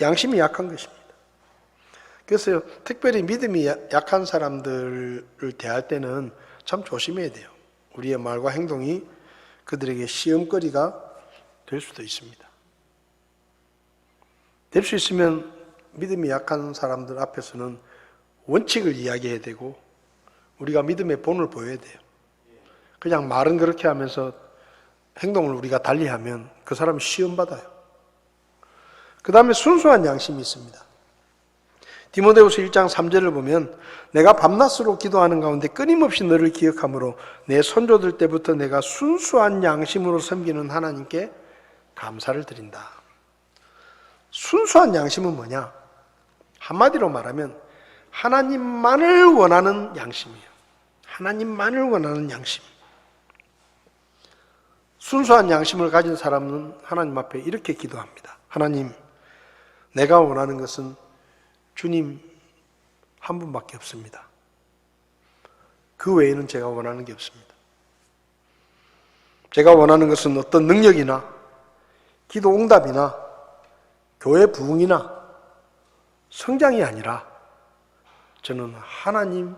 양심이 약한 것입니다. 그래서 특별히 믿음이 약한 사람들을 대할 때는 참 조심해야 돼요. 우리의 말과 행동이 그들에게 시험거리가 될 수도 있습니다. 될 수 있으면 믿음이 약한 사람들 앞에서는 원칙을 이야기해야 되고 우리가 믿음의 본을 보여야 돼요. 그냥 말은 그렇게 하면서 행동을 우리가 달리하면 그 사람이 시험받아요. 그 다음에 순수한 양심이 있습니다. 디모데후서 1장 3절을 보면 내가 밤낮으로 기도하는 가운데 끊임없이 너를 기억함으로 내 선조들 때부터 내가 순수한 양심으로 섬기는 하나님께 감사를 드린다. 순수한 양심은 뭐냐? 한마디로 말하면 하나님만을 원하는 양심이에요. 하나님만을 원하는 양심. 순수한 양심을 가진 사람은 하나님 앞에 이렇게 기도합니다. 하나님, 내가 원하는 것은 주님 한 분밖에 없습니다. 그 외에는 제가 원하는 게 없습니다. 제가 원하는 것은 어떤 능력이나 기도 응답이나 교회 부흥이나 성장이 아니라 저는 하나님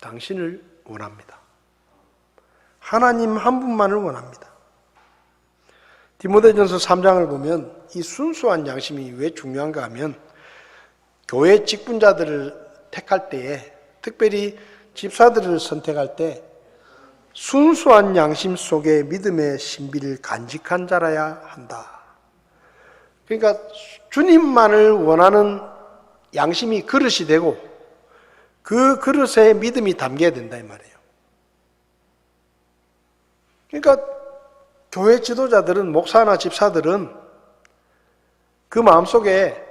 당신을 원합니다. 하나님 한 분만을 원합니다. 디모데전서 3장을 보면 이 순수한 양심이 왜 중요한가 하면 교회 직분자들을 택할 때에 특별히 집사들을 선택할 때 순수한 양심 속에 믿음의 신비를 간직한 자라야 한다. 그러니까 주님만을 원하는 양심이 그릇이 되고 그 그릇에 믿음이 담겨야 된다 이 말이에요. 그러니까 교회 지도자들은 목사나 집사들은 그 마음속에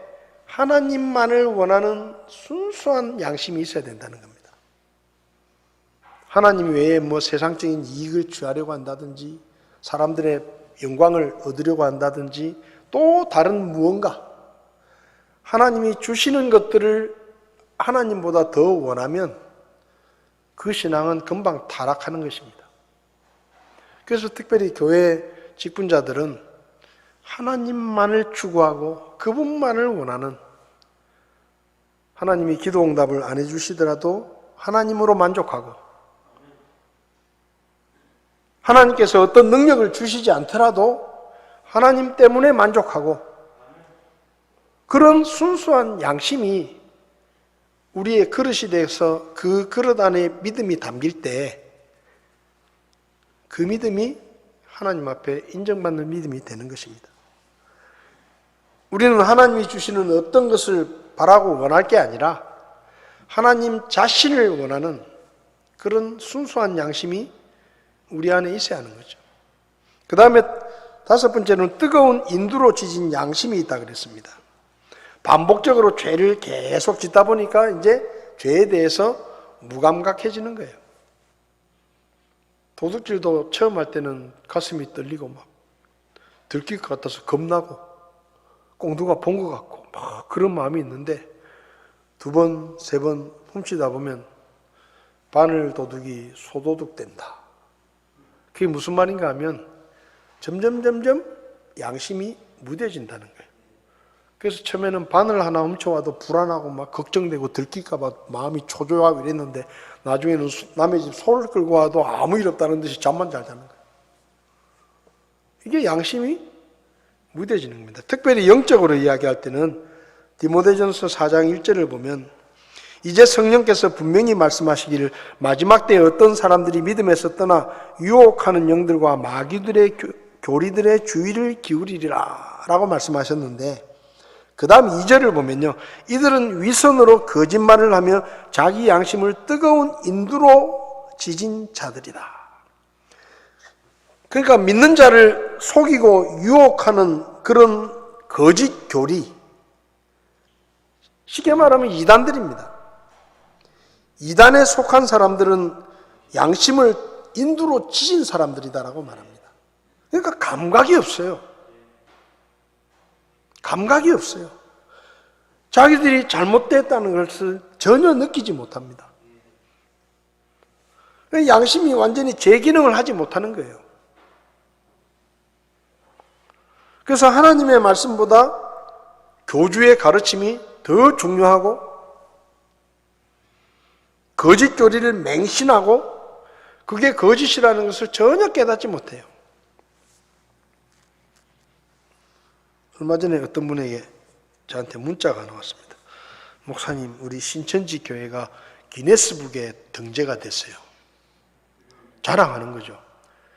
하나님만을 원하는 순수한 양심이 있어야 된다는 겁니다. 하나님 외에 뭐 세상적인 이익을 취하려고 한다든지 사람들의 영광을 얻으려고 한다든지 또 다른 무언가 하나님이 주시는 것들을 하나님보다 더 원하면 그 신앙은 금방 타락하는 것입니다. 그래서 특별히 교회 직분자들은 하나님만을 추구하고 그분만을 원하는 하나님이 기도 응답을 안 해주시더라도 하나님으로 만족하고 하나님께서 어떤 능력을 주시지 않더라도 하나님 때문에 만족하고 그런 순수한 양심이 우리의 그릇이 돼서 그 그릇 안에 믿음이 담길 때 그 믿음이 하나님 앞에 인정받는 믿음이 되는 것입니다. 우리는 하나님이 주시는 어떤 것을 바라고 원할 게 아니라 하나님 자신을 원하는 그런 순수한 양심이 우리 안에 있어야 하는 거죠. 그 다음에 다섯 번째는 뜨거운 인두로 지진 양심이 있다 그랬습니다. 반복적으로 죄를 계속 짓다 보니까 이제 죄에 대해서 무감각해지는 거예요. 도둑질도 처음 할 때는 가슴이 떨리고 막 들킬 것 같아서 겁나고 꼭 누가 본 것 같고 막 그런 마음이 있는데 두 번, 세 번 훔치다 보면 바늘 도둑이 소도둑 된다. 그게 무슨 말인가 하면 점점 양심이 무뎌진다는 거예요. 그래서 처음에는 바늘 하나 훔쳐와도 불안하고 막 걱정되고 들킬까 봐 마음이 초조하고 이랬는데 나중에는 남의 집 소를 끌고 와도 아무 일 없다는 듯이 잠만 잘 자는 거예요. 이게 양심이 무뎌지는 겁니다. 특별히 영적으로 이야기할 때는 디모데전서 4장 1절을 보면 이제 성령께서 분명히 말씀하시기를 마지막 때에 어떤 사람들이 믿음에서 떠나 유혹하는 영들과 마귀들의 교리들의 주의를 기울이리라 라고 말씀하셨는데 그 다음 2절을 보면요, 이들은 위선으로 거짓말을 하며 자기 양심을 뜨거운 인두로 지진 자들이다. 그러니까 믿는 자를 속이고 유혹하는 그런 거짓 교리, 쉽게 말하면 이단들입니다. 이단에 속한 사람들은 양심을 인두로 지진 사람들이다라고 말합니다. 그러니까 감각이 없어요. 감각이 없어요. 자기들이 잘못됐다는 것을 전혀 느끼지 못합니다. 양심이 완전히 제 기능을 하지 못하는 거예요. 그래서 하나님의 말씀보다 교주의 가르침이 더 중요하고 거짓 교리를 맹신하고 그게 거짓이라는 것을 전혀 깨닫지 못해요. 얼마 전에 어떤 분에게 저한테 문자가 나왔습니다. 목사님, 우리 신천지 교회가 기네스북에 등재가 됐어요. 자랑하는 거죠.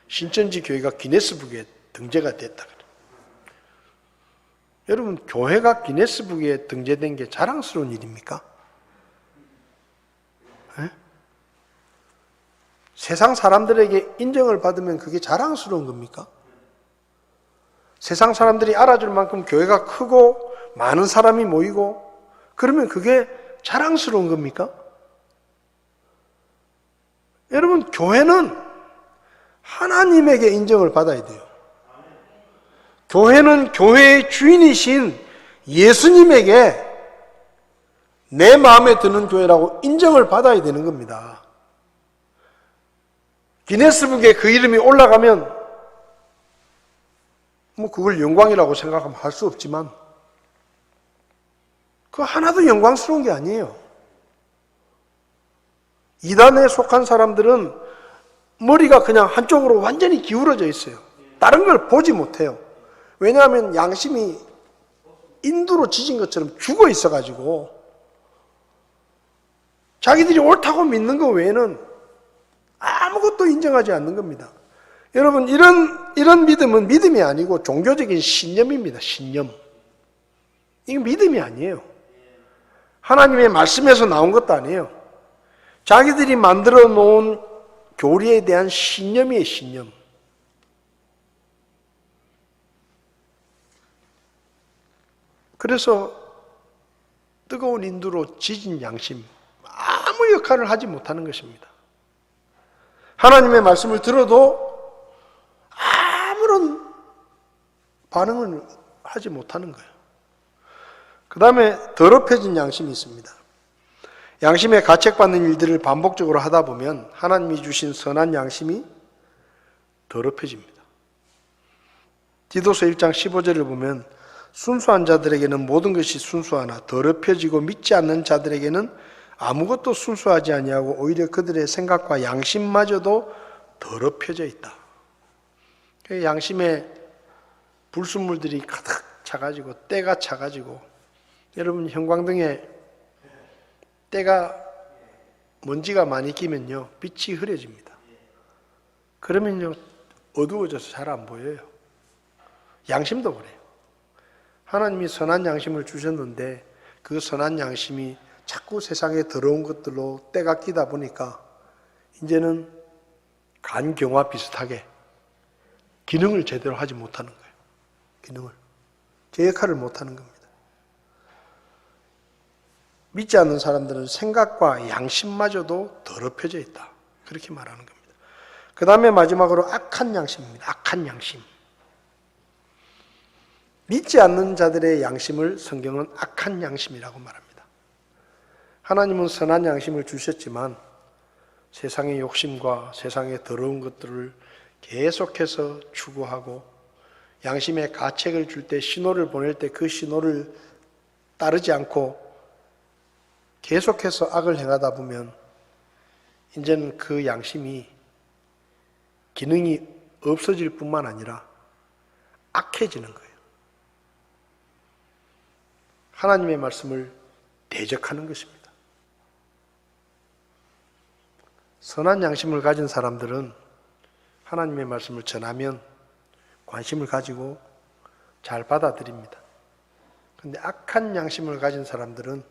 신천지 교회가 기네스북에 등재가 됐다. 여러분, 교회가 기네스북에 등재된 게 자랑스러운 일입니까? 네? 세상 사람들에게 인정을 받으면 그게 자랑스러운 겁니까? 세상 사람들이 알아줄 만큼 교회가 크고 많은 사람이 모이고 그러면 그게 자랑스러운 겁니까? 여러분, 교회는 하나님에게 인정을 받아야 돼요. 교회는 교회의 주인이신 예수님에게 내 마음에 드는 교회라고 인정을 받아야 되는 겁니다. 기네스북에 그 이름이 올라가면 그걸 영광이라고 생각하면 할 수 없지만 그거 하나도 영광스러운 게 아니에요. 이단에 속한 사람들은 머리가 그냥 한쪽으로 완전히 기울어져 있어요. 다른 걸 보지 못해요. 왜냐하면 양심이 인두로 지진 것처럼 죽어 있어가지고 자기들이 옳다고 믿는 것 외에는 아무것도 인정하지 않는 겁니다. 여러분, 이런 믿음은 믿음이 아니고 종교적인 신념입니다. 신념. 이건 믿음이 아니에요. 하나님의 말씀에서 나온 것도 아니에요. 자기들이 만들어 놓은 교리에 대한 신념이에요, 신념. 그래서 뜨거운 인두로 지진 양심, 아무 역할을 하지 못하는 것입니다. 하나님의 말씀을 들어도 아무런 반응을 하지 못하는 거예요. 그 다음에 더럽혀진 양심이 있습니다. 양심에 가책받는 일들을 반복적으로 하다 보면 하나님이 주신 선한 양심이 더럽혀집니다. 디도서 1장 15절을 보면 순수한 자들에게는 모든 것이 순수하나 더럽혀지고 믿지 않는 자들에게는 아무것도 순수하지 아니하고 오히려 그들의 생각과 양심마저도 더럽혀져 있다. 양심에 불순물들이 가득 차가지고 때가 차가지고 여러분 형광등에 때가 먼지가 많이 끼면요 빛이 흐려집니다. 그러면요 어두워져서 잘 안 보여요. 양심도 그래요. 하나님이 선한 양심을 주셨는데 그 선한 양심이 자꾸 세상에 더러운 것들로 때가 끼다 보니까 이제는 간경화 비슷하게 기능을 제대로 하지 못하는 거예요. 기능을. 제 역할을 못하는 겁니다. 믿지 않는 사람들은 생각과 양심마저도 더럽혀져 있다. 그렇게 말하는 겁니다. 그 다음에 마지막으로 악한 양심입니다. 악한 양심. 믿지 않는 자들의 양심을 성경은 악한 양심이라고 말합니다. 하나님은 선한 양심을 주셨지만 세상의 욕심과 세상의 더러운 것들을 계속해서 추구하고 양심에 가책을 줄 때 신호를 보낼 때 그 신호를 따르지 않고 계속해서 악을 행하다 보면 이제는 그 양심이 기능이 없어질 뿐만 아니라 악해지는 거예요. 하나님의 말씀을 대적하는 것입니다. 선한 양심을 가진 사람들은 하나님의 말씀을 전하면 관심을 가지고 잘 받아들입니다. 그런데 악한 양심을 가진 사람들은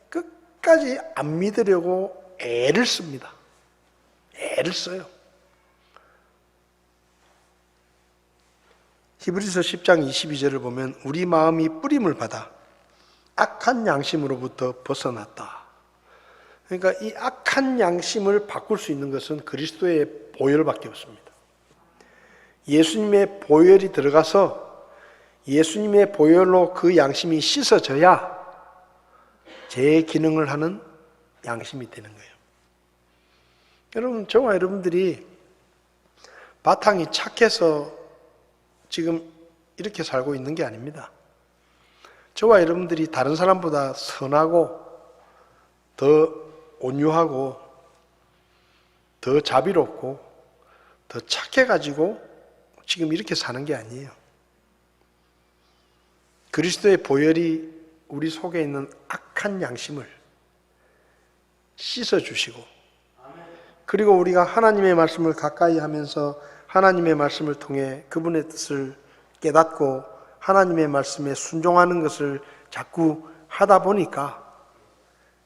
끝까지 안 믿으려고 애를 씁니다. 애를 써요. 히브리서 10장 22절을 보면 우리 마음이 뿌림을 받아 악한 양심으로부터 벗어났다. 그러니까 이 악한 양심을 바꿀 수 있는 것은 그리스도의 보혈밖에 없습니다. 예수님의 보혈이 들어가서 예수님의 보혈로 그 양심이 씻어져야 제 기능을 하는 양심이 되는 거예요. 여러분, 저와 여러분들이 바탕이 착해서 지금 이렇게 살고 있는 게 아닙니다. 저와 여러분들이 다른 사람보다 선하고 더 온유하고 더 자비롭고 더 착해가지고 지금 이렇게 사는 게 아니에요. 그리스도의 보혈이 우리 속에 있는 악한 양심을 씻어주시고 그리고 우리가 하나님의 말씀을 가까이 하면서 하나님의 말씀을 통해 그분의 뜻을 깨닫고 하나님의 말씀에 순종하는 것을 자꾸 하다 보니까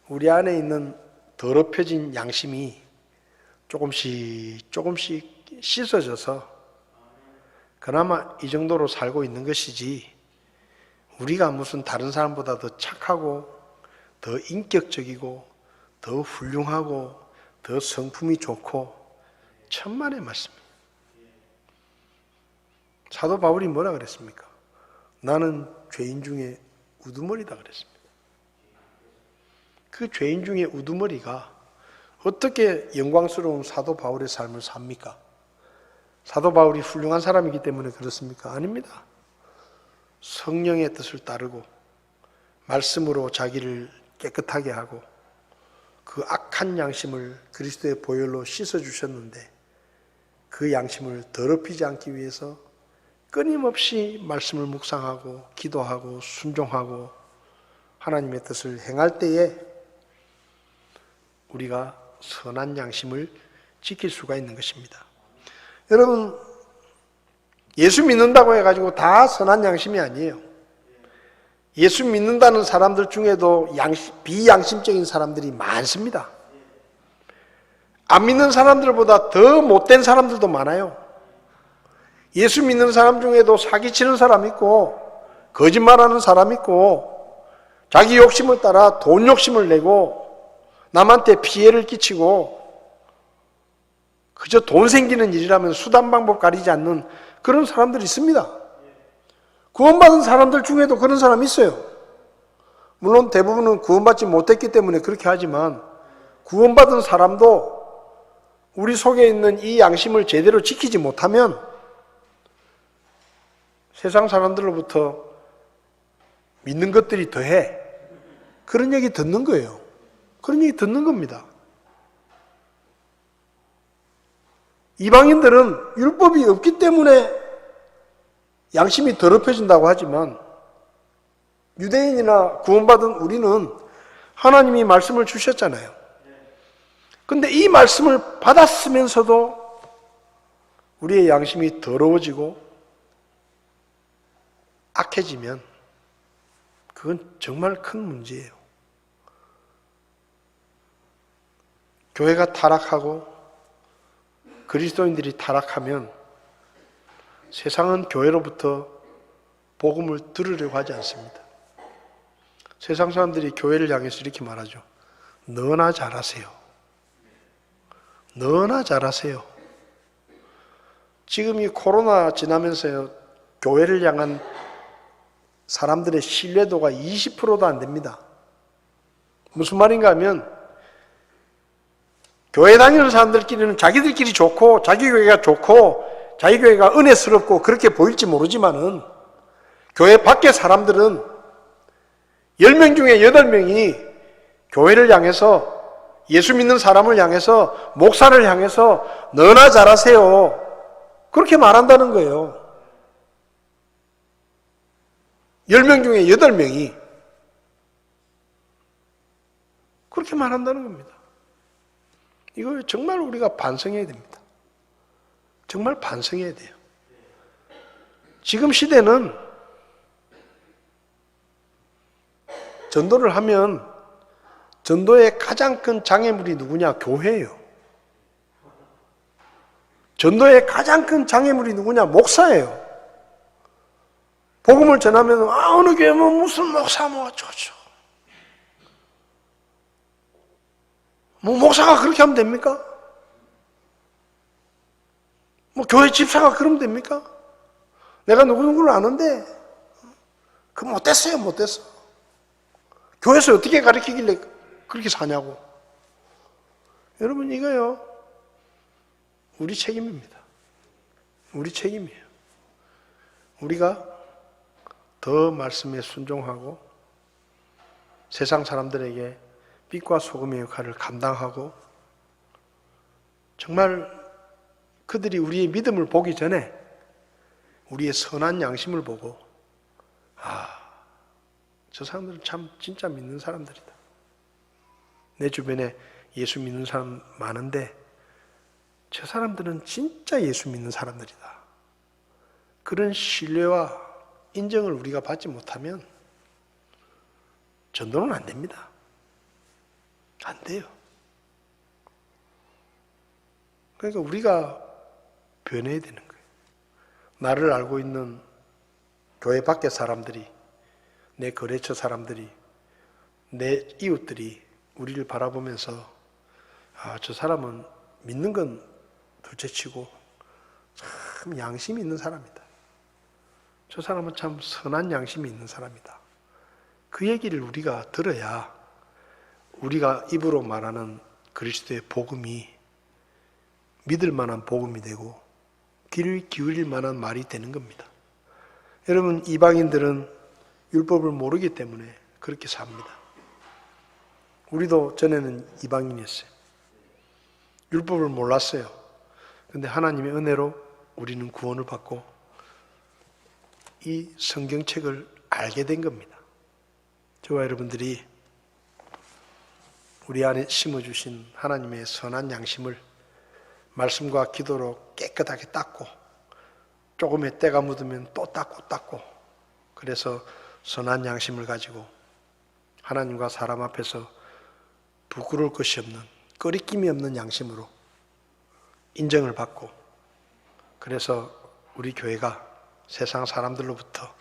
우리 안에 있는 더럽혀진 양심이 조금씩 씻어져서 그나마 이 정도로 살고 있는 것이지 우리가 무슨 다른 사람보다 더 착하고 더 인격적이고 더 훌륭하고 더 성품이 좋고 천만의 말씀이에요. 사도 바울이 뭐라 그랬습니까? 나는 죄인 중에 우두머리다 그랬습니다. 그 죄인 중에 우두머리가 어떻게 영광스러운 사도 바울의 삶을 삽니까? 사도 바울이 훌륭한 사람이기 때문에 그렇습니까? 아닙니다. 성령의 뜻을 따르고 말씀으로 자기를 깨끗하게 하고 그 악한 양심을 그리스도의 보혈로 씻어주셨는데 그 양심을 더럽히지 않기 위해서 끊임없이 말씀을 묵상하고 기도하고 순종하고 하나님의 뜻을 행할 때에 우리가 선한 양심을 지킬 수가 있는 것입니다. 여러분, 예수 믿는다고 해가지고 다 선한 양심이 아니에요. 예수 믿는다는 사람들 중에도 비양심적인 사람들이 많습니다. 안 믿는 사람들보다 더 못된 사람들도 많아요. 예수 믿는 사람 중에도 사기치는 사람 있고 거짓말하는 사람 있고 자기 욕심을 따라 돈 욕심을 내고 남한테 피해를 끼치고 그저 돈 생기는 일이라면 수단 방법 가리지 않는 그런 사람들이 있습니다. 구원받은 사람들 중에도 그런 사람이 있어요. 물론 대부분은 구원받지 못했기 때문에 그렇게 하지만 구원받은 사람도 우리 속에 있는 이 양심을 제대로 지키지 못하면 세상 사람들로부터 믿는 것들이 더해. 그런 얘기 듣는 거예요. 그런 얘기 듣는 겁니다. 이방인들은 율법이 없기 때문에 양심이 더럽혀진다고 하지만 유대인이나 구원받은 우리는 하나님이 말씀을 주셨잖아요. 근데 이 말씀을 받았으면서도 우리의 양심이 더러워지고 악해지면 그건 정말 큰 문제예요. 교회가 타락하고 그리스도인들이 타락하면 세상은 교회로부터 복음을 들으려고 하지 않습니다. 세상 사람들이 교회를 향해서 이렇게 말하죠. 너나 잘하세요. 너나 잘하세요. 지금 이 코로나 지나면서요, 교회를 향한 사람들의 신뢰도가 20%도 안 됩니다. 무슨 말인가 하면 교회 다니는 사람들끼리는 자기들끼리 좋고 자기 교회가 좋고 자기 교회가 은혜스럽고 그렇게 보일지 모르지만은 교회 밖의 사람들은 10명 중에 8명이 교회를 향해서, 예수 믿는 사람을 향해서, 목사를 향해서 너나 잘하세요, 그렇게 말한다는 거예요. 10명 중에 8명이 그렇게 말한다는 겁니다. 이거 정말 우리가 반성해야 됩니다. 정말 반성해야 돼요. 지금 시대는 전도를 하면 전도의 가장 큰 장애물이 누구냐? 교회예요. 전도의 가장 큰 장애물이 누구냐? 목사예요. 복음을 전하면 어느 교회 뭐 무슨 목사 뭐 어쩌죠. 뭐 목사가 그렇게 하면 됩니까? 뭐 교회 집사가 그러면 됩니까? 내가 누구누구를 아는데 그 못됐어요, 못됐어. 교회에서 어떻게 가르치길래 그렇게 사냐고. 여러분, 이거요, 우리 책임입니다. 우리 책임이에요. 우리가 더 말씀에 순종하고 세상 사람들에게 빛과 소금의 역할을 감당하고, 정말 그들이 우리의 믿음을 보기 전에 우리의 선한 양심을 보고, 저 사람들은 참 진짜 믿는 사람들이다. 내 주변에 예수 믿는 사람 많은데 저 사람들은 진짜 예수 믿는 사람들이다. 그런 신뢰와 인정을 우리가 받지 못하면 전도는 안 됩니다. 안 돼요. 그러니까 우리가 변해야 되는 거예요. 나를 알고 있는 교회 밖의 사람들이, 내 거래처 사람들이, 내 이웃들이 우리를 바라보면서 저 사람은 믿는 건 둘째치고 참 양심이 있는 사람이다. 저 사람은 참 선한 양심이 있는 사람이다. 그 얘기를 우리가 들어야 우리가 입으로 말하는 그리스도의 복음이 믿을 만한 복음이 되고 귀를 기울일 만한 말이 되는 겁니다. 여러분, 이방인들은 율법을 모르기 때문에 그렇게 삽니다. 우리도 전에는 이방인이었어요. 율법을 몰랐어요. 그런데 하나님의 은혜로 우리는 구원을 받고 이 성경책을 알게 된 겁니다. 저와 여러분들이 우리 안에 심어주신 하나님의 선한 양심을 말씀과 기도로 깨끗하게 닦고, 조금의 때가 묻으면 또 닦고 그래서 선한 양심을 가지고 하나님과 사람 앞에서 부끄러울 것이 없는, 꺼리낌이 없는 양심으로 인정을 받고, 그래서 우리 교회가 세상 사람들로부터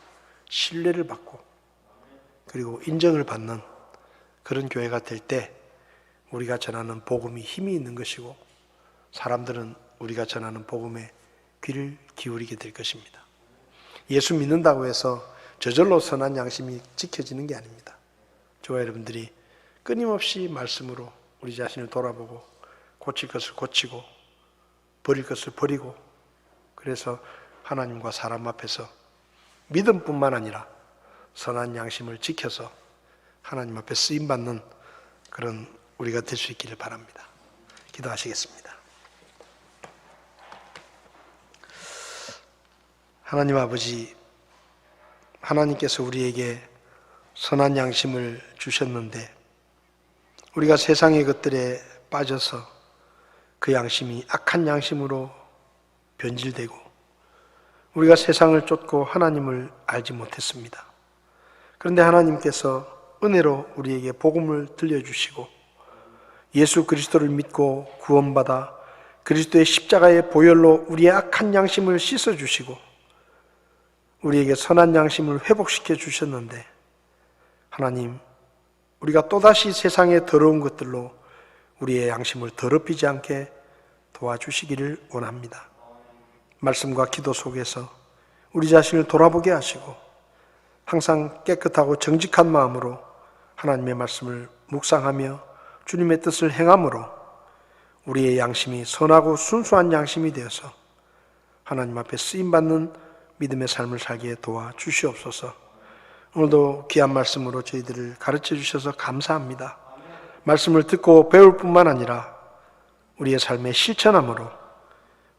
신뢰를 받고 그리고 인정을 받는 그런 교회가 될 때 우리가 전하는 복음이 힘이 있는 것이고, 사람들은 우리가 전하는 복음에 귀를 기울이게 될 것입니다. 예수 믿는다고 해서 저절로 선한 양심이 지켜지는 게 아닙니다. 저와 여러분들이 끊임없이 말씀으로 우리 자신을 돌아보고 고칠 것을 고치고 버릴 것을 버리고, 그래서 하나님과 사람 앞에서 믿음뿐만 아니라 선한 양심을 지켜서 하나님 앞에 쓰임받는 그런 우리가 될 수 있기를 바랍니다. 기도하시겠습니다. 하나님 아버지, 하나님께서 우리에게 선한 양심을 주셨는데 우리가 세상의 것들에 빠져서 그 양심이 악한 양심으로 변질되고 우리가 세상을 쫓고 하나님을 알지 못했습니다. 그런데 하나님께서 은혜로 우리에게 복음을 들려주시고 예수 그리스도를 믿고 구원받아 그리스도의 십자가의 보혈로 우리의 악한 양심을 씻어주시고 우리에게 선한 양심을 회복시켜 주셨는데, 하나님, 우리가 또다시 세상의 더러운 것들로 우리의 양심을 더럽히지 않게 도와주시기를 원합니다. 말씀과 기도 속에서 우리 자신을 돌아보게 하시고 항상 깨끗하고 정직한 마음으로 하나님의 말씀을 묵상하며 주님의 뜻을 행함으로 우리의 양심이 선하고 순수한 양심이 되어서 하나님 앞에 쓰임받는 믿음의 삶을 살게 도와주시옵소서. 오늘도 귀한 말씀으로 저희들을 가르쳐 주셔서 감사합니다. 말씀을 듣고 배울 뿐만 아니라 우리의 삶의 실천함으로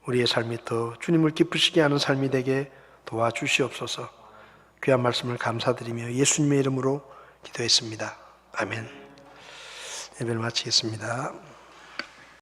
우리의 삶이 더 주님을 기쁘시게 하는 삶이 되게 도와주시옵소서. 귀한 말씀을 감사드리며 예수님의 이름으로 기도했습니다. 아멘. 예배를 마치겠습니다.